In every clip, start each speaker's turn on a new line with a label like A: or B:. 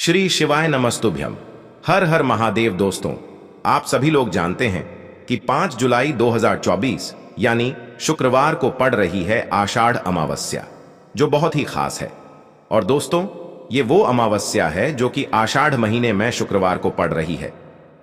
A: श्री शिवाय नमस्तुभ्यम। हर हर महादेव। दोस्तों, आप सभी लोग जानते हैं कि 5 जुलाई 2024 यानी शुक्रवार को पड़ रही है आषाढ़ अमावस्या, जो बहुत ही खास है। और दोस्तों, ये वो अमावस्या है जो कि आषाढ़ महीने में शुक्रवार को पड़ रही है।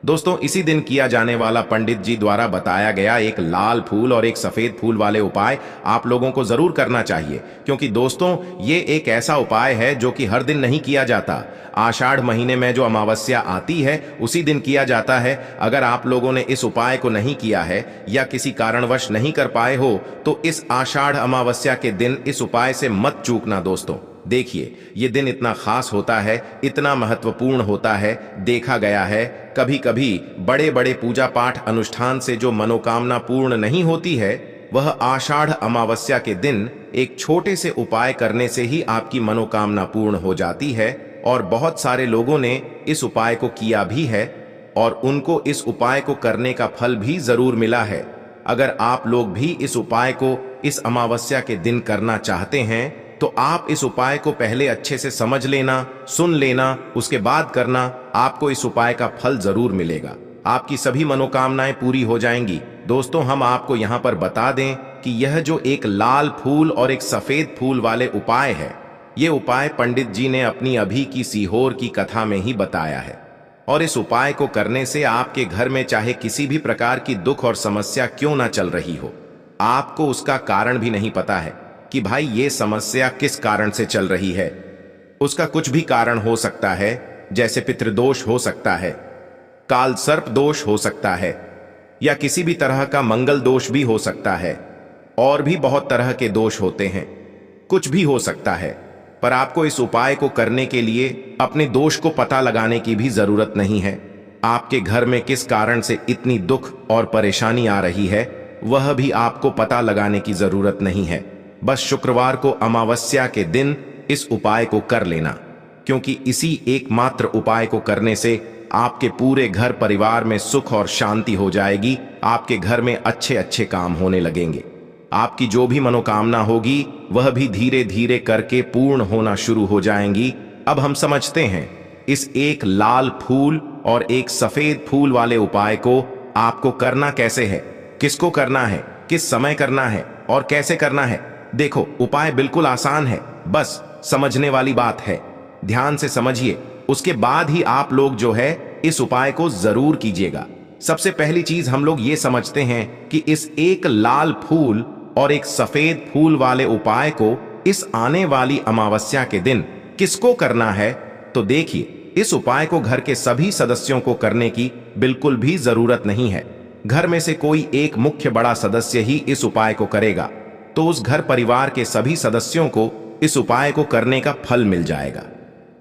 A: दोस्तों, इसी दिन किया जाने वाला पंडित जी द्वारा बताया गया एक लाल फूल और एक सफेद फूल वाले उपाय आप लोगों को जरूर करना चाहिए, क्योंकि दोस्तों ये एक ऐसा उपाय है जो कि हर दिन नहीं किया जाता। आषाढ़ महीने में जो अमावस्या आती है उसी दिन किया जाता है। अगर आप लोगों ने इस उपाय को नहीं किया है या किसी कारणवश नहीं कर पाए हो तो इस आषाढ़ अमावस्या के दिन इस उपाय से मत चूकना। दोस्तों देखिए, ये दिन इतना खास होता है, इतना महत्वपूर्ण होता है। देखा गया है कभी कभी बड़े बड़े पूजा पाठ अनुष्ठान से जो मनोकामना पूर्ण नहीं होती है, वह आषाढ़ अमावस्या के दिन एक छोटे से उपाय करने से ही आपकी मनोकामना पूर्ण हो जाती है। और बहुत सारे लोगों ने इस उपाय को किया भी है और उनको इस उपाय को करने का फल भी जरूर मिला है। अगर आप लोग भी इस उपाय को इस अमावस्या के दिन करना चाहते हैं तो आप इस उपाय को पहले अच्छे से समझ लेना, सुन लेना, उसके बाद करना। आपको इस उपाय का फल जरूर मिलेगा, आपकी सभी मनोकामनाएं पूरी हो जाएंगी। दोस्तों, हम आपको यहां पर बता दें कि यह जो एक लाल फूल और एक सफेद फूल वाले उपाय है, ये उपाय पंडित जी ने अपनी अभी की सीहोर की कथा में ही बताया है। और इस उपाय को करने से आपके घर में चाहे किसी भी प्रकार की दुख और समस्या क्यों ना चल रही हो, आपको उसका कारण भी नहीं पता है कि भाई ये समस्या किस कारण से चल रही है। उसका कुछ भी कारण हो सकता है, जैसे पितृदोष हो सकता है, काल सर्प दोष हो सकता है, या किसी भी तरह का मंगल दोष भी हो सकता है। और भी बहुत तरह के दोष होते हैं, कुछ भी हो सकता है। पर आपको इस उपाय को करने के लिए अपने दोष को पता लगाने की भी जरूरत नहीं है। आपके घर में किस कारण से इतनी दुख और परेशानी आ रही है, वह भी आपको पता लगाने की जरूरत नहीं है। बस शुक्रवार को अमावस्या के दिन इस उपाय को कर लेना, क्योंकि इसी एकमात्र उपाय को करने से आपके पूरे घर परिवार में सुख और शांति हो जाएगी। आपके घर में अच्छे अच्छे काम होने लगेंगे। आपकी जो भी मनोकामना होगी वह भी धीरे धीरे करके पूर्ण होना शुरू हो जाएंगी। अब हम समझते हैं इस एक लाल फूल और एक सफेद फूल वाले उपाय को आपको करना कैसे है, किसको करना है, किस समय करना है और कैसे करना है। देखो, उपाय बिल्कुल आसान है, बस समझने वाली बात है। ध्यान से समझिए, उसके बाद ही आप लोग जो है इस उपाय को जरूर कीजिएगा। सबसे पहली चीज हम लोग ये समझते हैं कि इस एक लाल फूल और एक सफेद फूल वाले उपाय को इस आने वाली अमावस्या के दिन किसको करना है। तो देखिए, इस उपाय को घर के सभी सदस्यों को करने की बिल्कुल भी जरूरत नहीं है। घर में से कोई एक मुख्य बड़ा सदस्य ही इस उपाय को करेगा, तो उस घर परिवार के सभी सदस्यों को इस उपाय को करने का फल मिल जाएगा।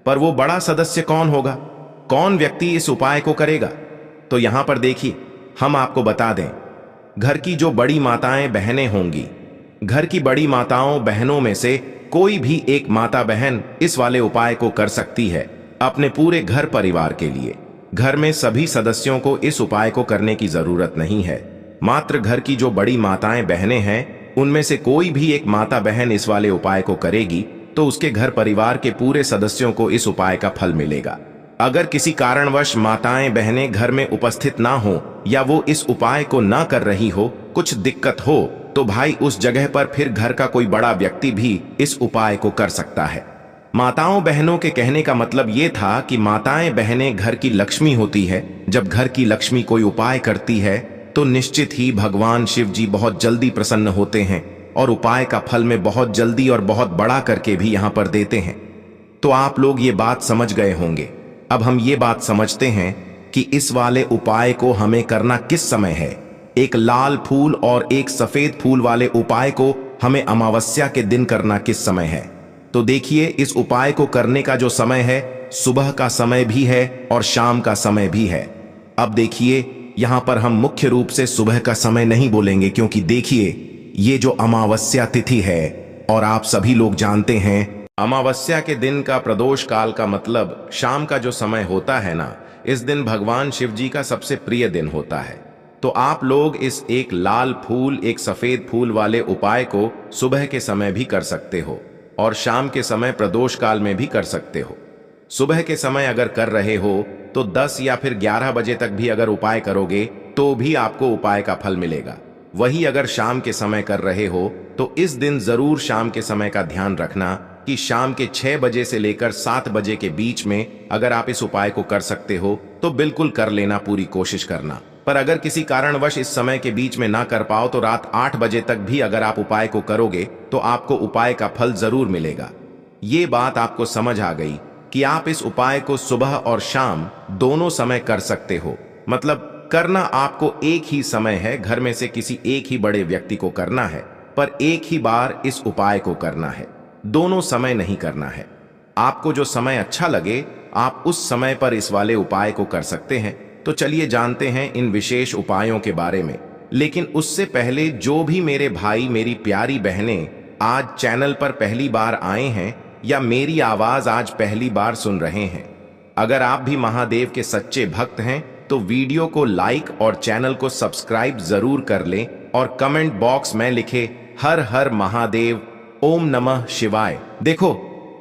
A: पर वो बड़ा सदस्य कौन होगा, कौन व्यक्ति इस उपाय को करेगा? तो यहां पर देखिए, हम आपको बता दें, घर की जो बड़ी माताएं बहनें होंगी, घर की बड़ी माताओं बहनों में से कोई भी एक माता बहन इस वाले उपाय को कर सकती है अपने पूरे घर परिवार के लिए। घर में सभी सदस्यों को इस उपाय को करने की जरूरत नहीं है। मात्र घर की जो बड़ी माताएं बहनें हैं, उनमें से कोई भी एक माता बहन इस वाले उपाय को करेगी तो उसके घर परिवार के पूरे सदस्यों को इस उपाय का फल मिलेगा। अगर किसी कारणवश माताएं बहनें घर में उपस्थित ना हो या वो इस उपाय को ना कर रही हो, कुछ दिक्कत हो, तो भाई उस जगह पर फिर घर का कोई बड़ा व्यक्ति भी इस उपाय को कर सकता है। माताओं बहनों के कहने का मतलब ये था कि माताएं बहनें घर की लक्ष्मी होती है। जब घर की लक्ष्मी कोई उपाय करती है तो निश्चित ही भगवान शिव जी बहुत जल्दी प्रसन्न होते हैं और उपाय का फल में बहुत जल्दी और बहुत बड़ा करके भी यहाँ पर देते हैं। तो आप लोग ये बात समझ गए होंगे। अब हम ये बात समझते हैं कि इस वाले उपाय को हमें करना किस समय है। एक लाल फूल और एक सफेद फूल वाले उपाय को हमें अमावस्या के दिन करना किस समय है। तो देखिए, इस उपाय को करने का जो समय है, सुबह का समय भी है और शाम का समय भी है। अब देखिए, यहां पर हम मुख्य रूप से सुबह का समय नहीं बोलेंगे, क्योंकि देखिए ये जो अमावस्या तिथि है और आप सभी लोग जानते हैं अमावस्या के दिन का प्रदोष काल का मतलब शाम का जो समय होता है ना, इस दिन भगवान शिव जी का सबसे प्रिय दिन होता है। तो आप लोग इस एक लाल फूल एक सफेद फूल वाले उपाय को सुबह के समय भी कर सकते हो और शाम के समय प्रदोष काल में भी कर सकते हो। सुबह के समय अगर कर रहे हो तो 10 या फिर 11 बजे तक भी अगर उपाय करोगे तो भी आपको उपाय का फल मिलेगा। वही अगर शाम के समय कर रहे हो तो इस दिन जरूर शाम के समय का ध्यान रखना कि शाम के 6 बजे से लेकर 7 बजे के बीच में अगर आप इस उपाय को कर सकते हो तो बिल्कुल कर लेना, पूरी कोशिश करना। पर अगर किसी कारणवश इस समय के बीच में ना कर पाओ तो रात 8 बजे तक भी अगर आप उपाय को करोगे तो आपको उपाय का फल जरूर मिलेगा। ये बात आपको समझ आ गई कि आप इस उपाय को सुबह और शाम दोनों समय कर सकते हो। मतलब करना आपको एक ही समय है, घर में से किसी एक ही बड़े व्यक्ति को करना है, पर एक ही बार इस उपाय को करना है, दोनों समय नहीं करना है। आपको जो समय अच्छा लगे आप उस समय पर इस वाले उपाय को कर सकते हैं। तो चलिए जानते हैं इन विशेष उपायों के बारे में। लेकिन उससे पहले जो भी मेरे भाई मेरी प्यारी बहनें आज चैनल पर पहली बार आए हैं या मेरी आवाज आज पहली बार सुन रहे हैं, अगर आप भी महादेव के सच्चे भक्त हैं तो वीडियो को लाइक और चैनल को सब्सक्राइब जरूर कर लें और कमेंट बॉक्स में लिखे हर हर महादेव, ओम नमः शिवाय। देखो,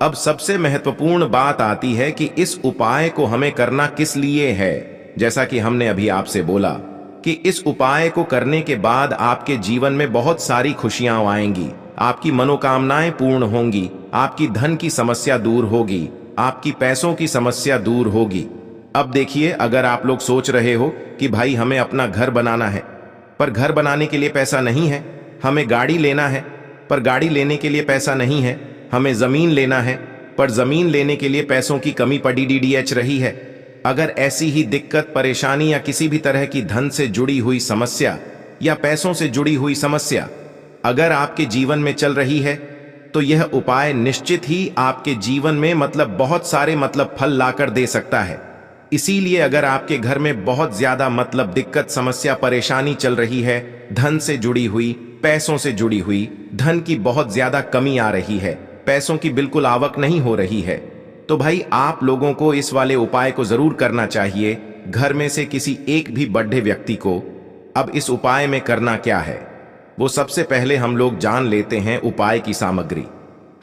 A: अब सबसे महत्वपूर्ण बात आती है कि इस उपाय को हमें करना किस लिए है। जैसा कि हमने अभी आपसे बोला कि इस उपाय को करने के बाद आपके जीवन में बहुत सारी खुशियां आएंगी, आपकी मनोकामनाएं पूर्ण होंगी, आपकी धन की समस्या दूर होगी, आपकी पैसों की समस्या दूर होगी। अब देखिए, अगर आप लोग सोच रहे हो कि भाई हमें अपना घर बनाना है पर घर बनाने के लिए पैसा नहीं है, हमें गाड़ी लेना है पर गाड़ी लेने के लिए पैसा नहीं है, हमें जमीन लेना है पर जमीन लेने के लिए पैसों की कमी पड़ी डीडीएच रही है। अगर ऐसी ही दिक्कत, परेशानी या किसी भी तरह की धन से जुड़ी हुई समस्या या पैसों से जुड़ी हुई समस्या अगर आपके जीवन में चल रही है तो यह उपाय निश्चित ही आपके जीवन में बहुत सारे फल लाकर दे सकता है। इसीलिए अगर आपके घर में बहुत ज्यादा दिक्कत, समस्या, परेशानी चल रही है, धन से जुड़ी हुई, पैसों से जुड़ी हुई, धन की बहुत ज्यादा कमी आ रही है, पैसों की बिल्कुल आवक नहीं हो रही है, तो भाई आप लोगों को इस वाले उपाय को जरूर करना चाहिए। घर में से किसी एक भी बड़े व्यक्ति को। अब इस उपाय में करना क्या है, वो सबसे पहले हम लोग जान लेते हैं उपाय की सामग्री।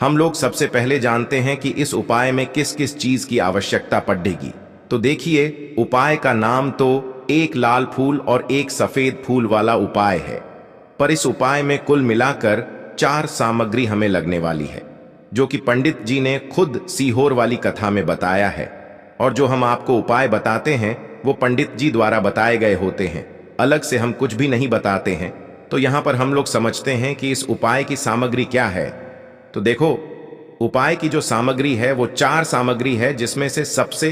A: हम लोग सबसे पहले जानते हैं कि इस उपाय में किस किस चीज की आवश्यकता पड़ेगी। तो देखिए, उपाय का नाम तो एक लाल फूल और एक सफेद फूल वाला उपाय है, पर इस उपाय में कुल मिलाकर 4 सामग्री हमें लगने वाली है, जो कि पंडित जी ने खुद सीहोर वाली कथा में बताया है। और जो हम आपको उपाय बताते हैं वो पंडित जी द्वारा बताए गए होते हैं, अलग से हम कुछ भी नहीं बताते हैं। तो यहां पर हम लोग समझते हैं कि इस उपाय की सामग्री क्या है। तो देखो, उपाय की जो सामग्री है वो 4 सामग्री है, जिसमें से सबसे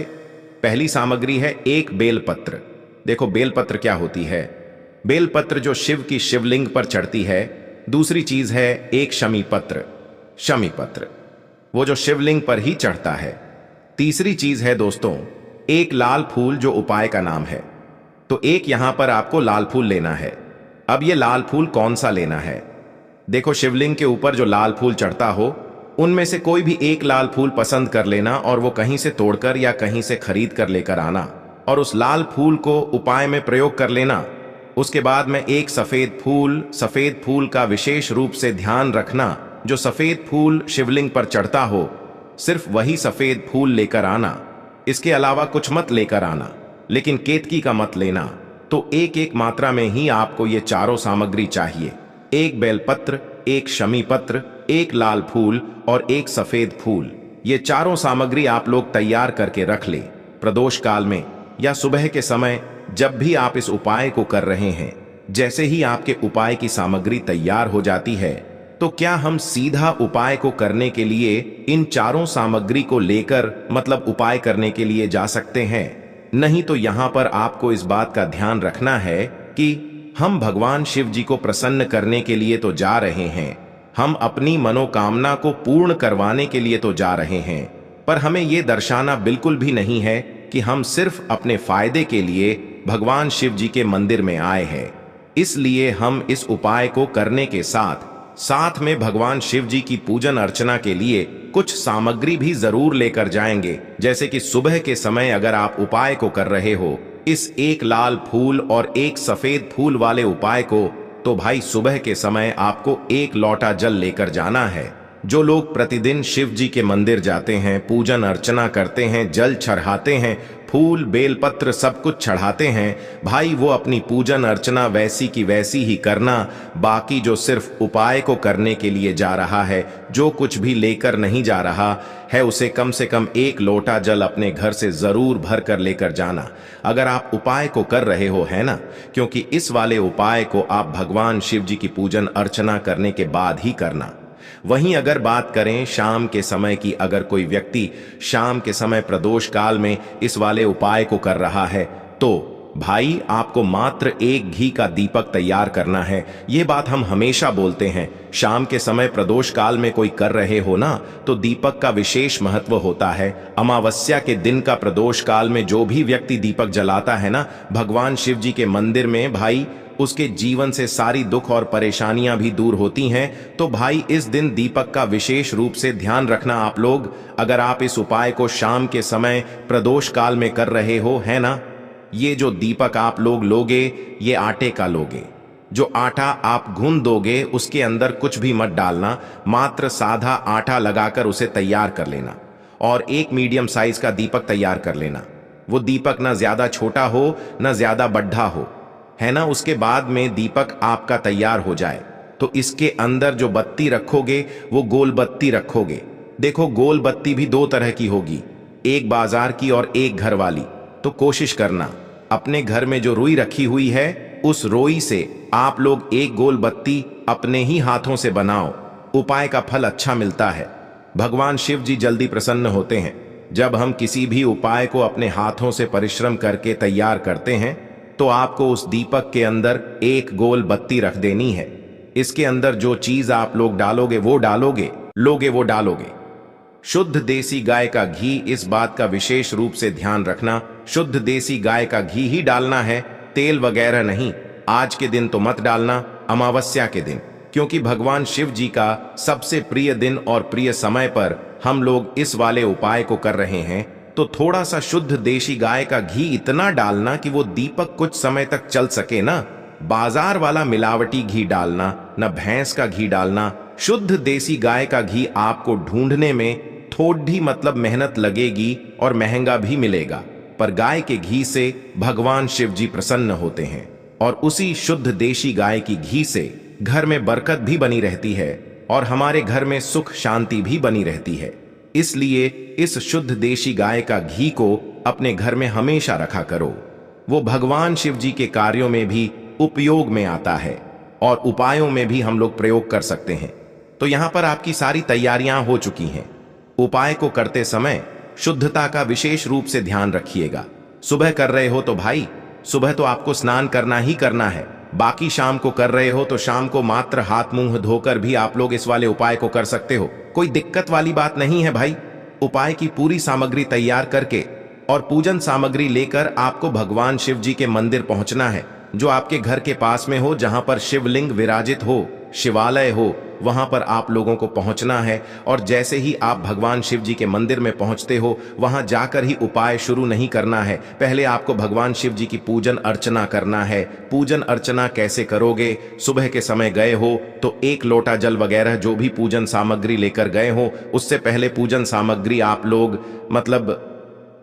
A: पहली सामग्री है एक बेलपत्र। देखो, बेलपत्र क्या होती है? बेलपत्र जो शिव की शिवलिंग पर चढ़ती है। दूसरी चीज है एक शमी पत्र, शमी पत्र, वो जो शिवलिंग पर ही चढ़ता है। तीसरी चीज है दोस्तों एक लाल फूल, जो उपाय का नाम है। तो एक यहां पर आपको लाल फूल लेना है। अब ये लाल फूल कौन सा लेना है? देखो, शिवलिंग के ऊपर जो लाल फूल चढ़ता हो उनमें से कोई भी एक लाल फूल पसंद कर लेना और वो कहीं से तोड़कर या कहीं से खरीद कर लेकर आना और उस लाल फूल को उपाय में प्रयोग कर लेना। उसके बाद में एक सफेद फूल का विशेष रूप से ध्यान रखना। जो सफेद फूल शिवलिंग पर चढ़ता हो सिर्फ वही सफेद फूल लेकर आना, इसके अलावा कुछ मत लेकर आना, लेकिन केतकी का मत लेना। तो एक एक मात्रा में ही आपको ये चारों सामग्री चाहिए। एक बेलपत्र, एक शमी पत्र, एक लाल फूल और एक सफेद फूल। ये चारों सामग्री आप लोग तैयार करके रख ले। प्रदोष काल में या सुबह के समय जब भी आप इस उपाय को कर रहे हैं, जैसे ही आपके उपाय की सामग्री तैयार हो जाती है तो क्या हम सीधा उपाय को करने के लिए इन चारों सामग्री को लेकर उपाय करने के लिए जा सकते हैं? नहीं, तो यहां पर आपको इस बात का ध्यान रखना है कि हम भगवान शिव जी को प्रसन्न करने के लिए तो जा रहे हैं, हम अपनी मनोकामना को पूर्ण करवाने के लिए तो जा रहे हैं, पर हमें यह दर्शाना बिल्कुल भी नहीं है कि हम सिर्फ अपने फायदे के लिए भगवान शिव जी के मंदिर में आए हैं। इसलिए हम इस उपाय को करने के साथ साथ में भगवान शिव जी की पूजन अर्चना के लिए कुछ सामग्री भी जरूर लेकर जाएंगे। जैसे कि सुबह के समय अगर आप उपाय को कर रहे हो इस एक लाल फूल और एक सफेद फूल वाले उपाय को, तो भाई सुबह के समय आपको एक लोटा जल लेकर जाना है। जो लोग प्रतिदिन शिव जी के मंदिर जाते हैं, पूजन अर्चना करते हैं, जल चढ़ाते हैं, फूल बेलपत्र सब कुछ चढ़ाते हैं, भाई वो अपनी पूजन अर्चना वैसी की वैसी ही करना। बाकी जो सिर्फ उपाय को करने के लिए जा रहा है, जो कुछ भी लेकर नहीं जा रहा है, उसे कम से कम 1 लोटा जल अपने घर से जरूर भर कर लेकर जाना। अगर आप उपाय को कर रहे हो, है ना, क्योंकि इस वाले उपाय को आप भगवान शिव जी की पूजन अर्चना करने के बाद ही करना। वहीं अगर बात करें शाम के समय की, अगर कोई व्यक्ति शाम के समय प्रदोष काल में इस वाले उपाय को कर रहा है, तो भाई आपको मात्र 1 घी का दीपक तैयार करना है। ये बात हम हमेशा बोलते हैं, शाम के समय प्रदोष काल में कोई कर रहे हो ना, तो दीपक का विशेष महत्व होता है। अमावस्या के दिन का प्रदोष काल में जो भी व्यक्ति दीपक जलाता है ना भगवान शिव जी के मंदिर में, भाई उसके जीवन से सारी दुख और परेशानियां भी दूर होती हैं। तो भाई इस दिन दीपक का विशेष रूप से ध्यान रखना आप लोग। अगर आप इस उपाय को शाम के समय प्रदोष काल में कर रहे हो, है ना, ये जो दीपक आप लोग लोगे, ये आटे का लोगे। जो आटा आप गूंद दोगे उसके अंदर कुछ भी मत डालना, मात्र साधा आटा लगाकर उसे तैयार कर लेना और 1 मीडियम साइज का दीपक तैयार कर लेना। वो दीपक ना ज्यादा छोटा हो ना ज्यादा बड़ा हो, है ना। उसके बाद में दीपक आपका तैयार हो जाए तो इसके अंदर जो बत्ती रखोगे वो गोल बत्ती रखोगे। देखो गोल बत्ती भी 2 तरह की होगी, एक बाजार की और एक घर वाली। तो कोशिश करना अपने घर में जो रुई रखी हुई है उस रोई से आप लोग एक गोल बत्ती अपने ही हाथों से बनाओ। उपाय का फल अच्छा मिलता है, भगवान शिव जी जल्दी प्रसन्न होते हैं। जब हम किसी भी उपाय को अपने हाथों से परिश्रम करके तैयार करते हैं तो आपको उस दीपक के अंदर एक गोल बत्ती रख देनी है। इसके अंदर जो चीज आप लोग डालोगे वो डालोगे। शुद्ध देसी गाय का घी, इस बात का विशेष रूप से ध्यान रखना, शुद्ध देसी गाय का घी ही डालना है, तेल वगैरह नहीं। आज के दिन तो मत डालना, अमावस्या के दिन, क्योंकि भगवान शिव जी का सबसे प्रिय दिन और प्रिय समय पर हम लोग इस वाले उपाय को कर रहे हैं। तो थोड़ा सा शुद्ध देसी गाय का घी इतना डालना कि वो दीपक कुछ समय तक चल सके ना। बाजार वाला मिलावटी घी डालना, न भैंस का घी डालना। शुद्ध देसी गाय का घी आपको ढूंढने में थोड़ी मतलब मेहनत लगेगी और महंगा भी मिलेगा, पर गाय के घी से भगवान शिव जी प्रसन्न होते हैं और उसी शुद्ध देसी गाय की घी से घर में बरकत भी बनी रहती है और हमारे घर में सुख शांति भी बनी रहती है। इसलिए इस शुद्ध देशी गाय का घी को अपने घर में हमेशा रखा करो। वो भगवान शिव जी के कार्यों में भी उपयोग में आता है और उपायों में भी हम लोग प्रयोग कर सकते हैं। तो यहां पर आपकी सारी तैयारियां हो चुकी हैं। उपाय को करते समय शुद्धता का विशेष रूप से ध्यान रखिएगा। सुबह कर रहे हो तो भाई सुबह तो आपको स्नान करना ही करना है। बाकी शाम को कर रहे हो तो शाम को मात्र हाथ मुंह धोकर भी आप लोग इस वाले उपाय को कर सकते हो। कोई दिक्कत वाली बात नहीं है भाई। उपाय की पूरी सामग्री तैयार करके और पूजन सामग्री लेकर आपको भगवान शिव जी के मंदिर पहुंचना है, जो आपके घर के पास में हो, जहां पर शिवलिंग विराजित हो, शिवालय हो, वहां पर आप लोगों को पहुंचना है। और जैसे ही आप भगवान शिव जी के मंदिर में पहुंचते हो, वहां जाकर ही उपाय शुरू नहीं करना है। पहले आपको भगवान शिव जी की पूजन अर्चना करना है। पूजन अर्चना कैसे करोगे? सुबह के समय गए हो तो 1 लोटा जल वगैरह जो भी पूजन सामग्री लेकर गए हो, उससे पहले पूजन सामग्री आप लोग मतलब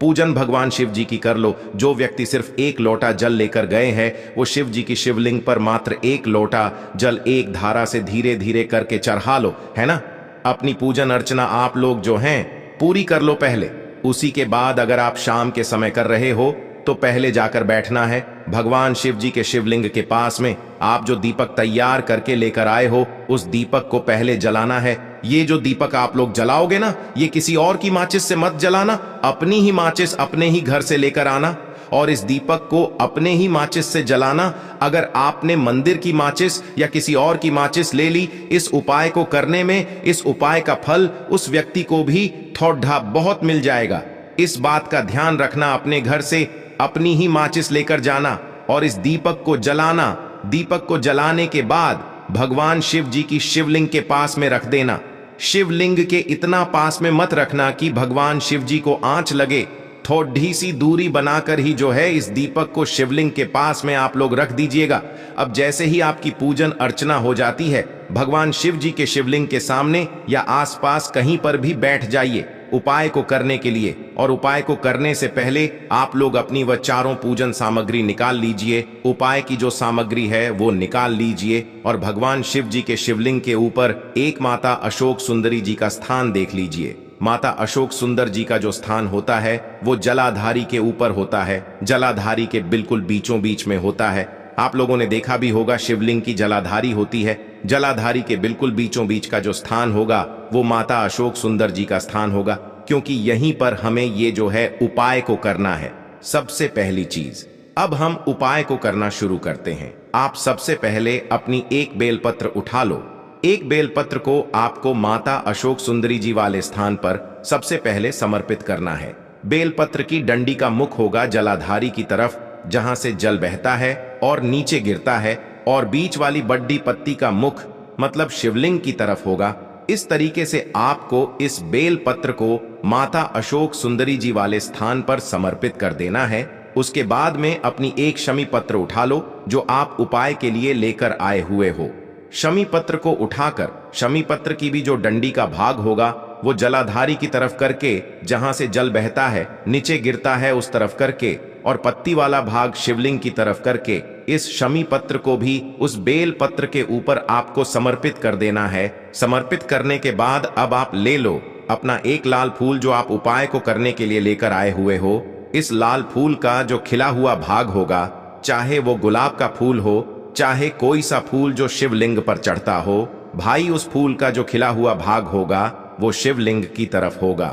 A: पूजन भगवान शिव जी की कर लो। जो व्यक्ति सिर्फ 1 लोटा जल लेकर गए हैं, वो शिव जी की शिवलिंग पर मात्र 1 लोटा जल एक धारा से धीरे धीरे करके चढ़ा लो, है ना। अपनी पूजन अर्चना आप लोग जो हैं पूरी कर लो पहले। उसी के बाद अगर आप शाम के समय कर रहे हो तो पहले जाकर बैठना है भगवान शिव जी के शिवलिंग के पास में। आप जो दीपक तैयार करके लेकर आए हो, उस दीपक को पहले जलाना है। ये जो दीपक आप लोग जलाओगे ना, ये किसी और की माचिस से मत जलाना, अपनी ही माचिस अपने ही घर से लेकर आना और इस दीपक को अपने ही माचिस से जलाना। अगर आपने मंदिर की माचिस या किसी और की माचिस ले ली इस उपाय को करने में, इस उपाय का फल उस व्यक्ति को भी थोड़ा बहुत मिल जाएगा। इस बात का ध्यान रखना, अपने घर से अपनी ही माचिस लेकर जाना और इस दीपक को जलाना। दीपक को जलाने के बाद भगवान शिव जी की शिवलिंग के पास में रख देना। शिवलिंग के इतना पास में मत रखना कि भगवान शिव जी को आंच लगे, थोड़ी सी दूरी बनाकर ही जो है इस दीपक को शिवलिंग के पास में आप लोग रख दीजिएगा। अब जैसे ही आपकी पूजन अर्चना हो जाती है, भगवान शिव जी के शिवलिंग के सामने या आसपास कहीं पर भी बैठ जाइए उपाय को करने के लिए। और उपाय को करने से पहले आप लोग अपनी वह चारों पूजन सामग्री निकाल लीजिए। उपाय की जो सामग्री है वो निकाल लीजिए और भगवान शिव जी के शिवलिंग के ऊपर एक माता अशोक सुंदरी जी का स्थान देख लीजिए। माता अशोक सुंदर जी का जो स्थान होता है वो जलाधारी के ऊपर होता है, जलाधारी के बिल्कुल बीचों बीच में होता है। आप लोगों ने देखा भी होगा शिवलिंग की जलाधारी होती है, जलाधारी के बिल्कुल बीचों बीच का जो स्थान होगा वो माता अशोक सुंदर जी का स्थान होगा, क्योंकि यहीं पर हमें ये जो है उपाय को करना है। सबसे पहली चीज, अब हम उपाय को करना शुरू करते हैं। आप सबसे पहले अपनी एक बेलपत्र उठा लो। एक बेलपत्र को आपको माता अशोक सुंदरी जी वाले स्थान पर सबसे पहले समर्पित करना है। बेलपत्र की डंडी का मुख होगा जलाधारी की तरफ, जहां से जल बहता है और नीचे गिरता है, और बीच वाली बड्डी पत्ती का मुख मतलब शिवलिंग की तरफ होगा। इस तरीके से आपको इस बेल पत्र को माता अशोक सुंदरी जी वाले स्थान पर समर्पित कर देना है। उसके बाद में अपनी एक शमी पत्र उठा लो जो आप उपाय के लिए लेकर आए हुए हो। शमी पत्र को उठाकर शमी पत्र की भी जो डंडी का भाग होगा वो जलाधारी की तरफ करके, जहां से जल बहता है नीचे गिरता है उस तरफ करके, और पत्ती वाला भाग शिवलिंग की तरफ करके इस शमी पत्र को भी उस बेल पत्र के ऊपर आपको समर्पित कर देना है। समर्पित करने के बाद अब आप ले लो अपना एक लाल फूल जो आप उपाय को करने के लिए लेकर आए हुए हो। इस लाल फूल का जो खिला हुआ भाग होगा, चाहे वो गुलाब का फूल हो, चाहे कोई सा फूल जो शिवलिंग पर चढ़ता हो, भाई उस फूल का जो खिला हुआ भाग होगा वो शिवलिंग की तरफ होगा।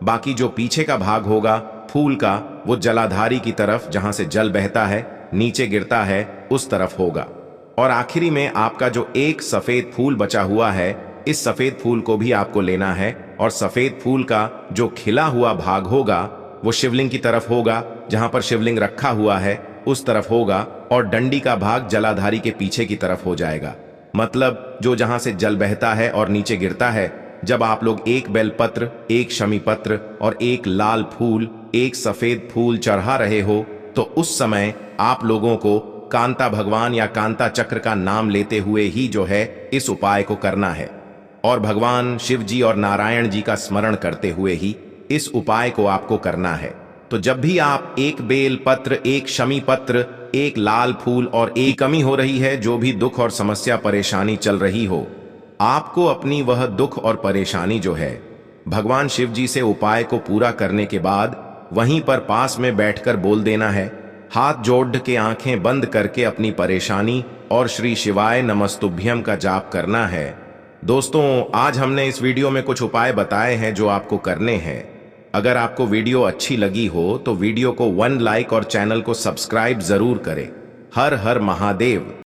A: बाकी जो पीछे का भाग होगा फूल का वो जलाधारी की तरफ, जहां से जल बहता है नीचे गिरता है उस तरफ होगा। और आखिरी में आपका जो एक सफेद फूल बचा हुआ है, इस सफेद फूल को भी आपको लेना है और सफेद फूल का जो खिला हुआ भाग होगा वो शिवलिंग की तरफ होगा, जहां पर शिवलिंग रखा हुआ है उस तरफ होगा, और डंडी का भाग जलाधारी के पीछे की तरफ हो जाएगा। मतलब जो जहां से जल बहता है और नीचे गिरता है। जब आप लोग एक बेलपत्र, एक शमी पत्र और एक लाल फूल, एक सफेद फूल चढ़ा रहे हो, तो उस समय आप लोगों को कांता भगवान या कांता चक्र का नाम लेते हुए ही जो है इस उपाय को करना है, और भगवान शिव जी और नारायण जी का स्मरण करते हुए ही इस उपाय को आपको करना है। तो जब भी आप एक बेल पत्र, एक शमी पत्र, एक लाल फूल और एक कमी हो रही है, जो भी दुख और समस्या परेशानी चल रही हो, आपको अपनी वह दुख और परेशानी जो है भगवान शिव जी से उपाय को पूरा करने के बाद वहीं पर पास में बैठकर बोल देना है। हाथ जोड़ के आंखें बंद करके अपनी परेशानी और श्री शिवाय नमस्तुभ्यम का जाप करना है। दोस्तों, आज हमने इस वीडियो में कुछ उपाय बताए हैं जो आपको करने हैं। अगर आपको वीडियो अच्छी लगी हो तो वीडियो को 1 लाइक और चैनल को सब्सक्राइब जरूर करें। हर हर महादेव।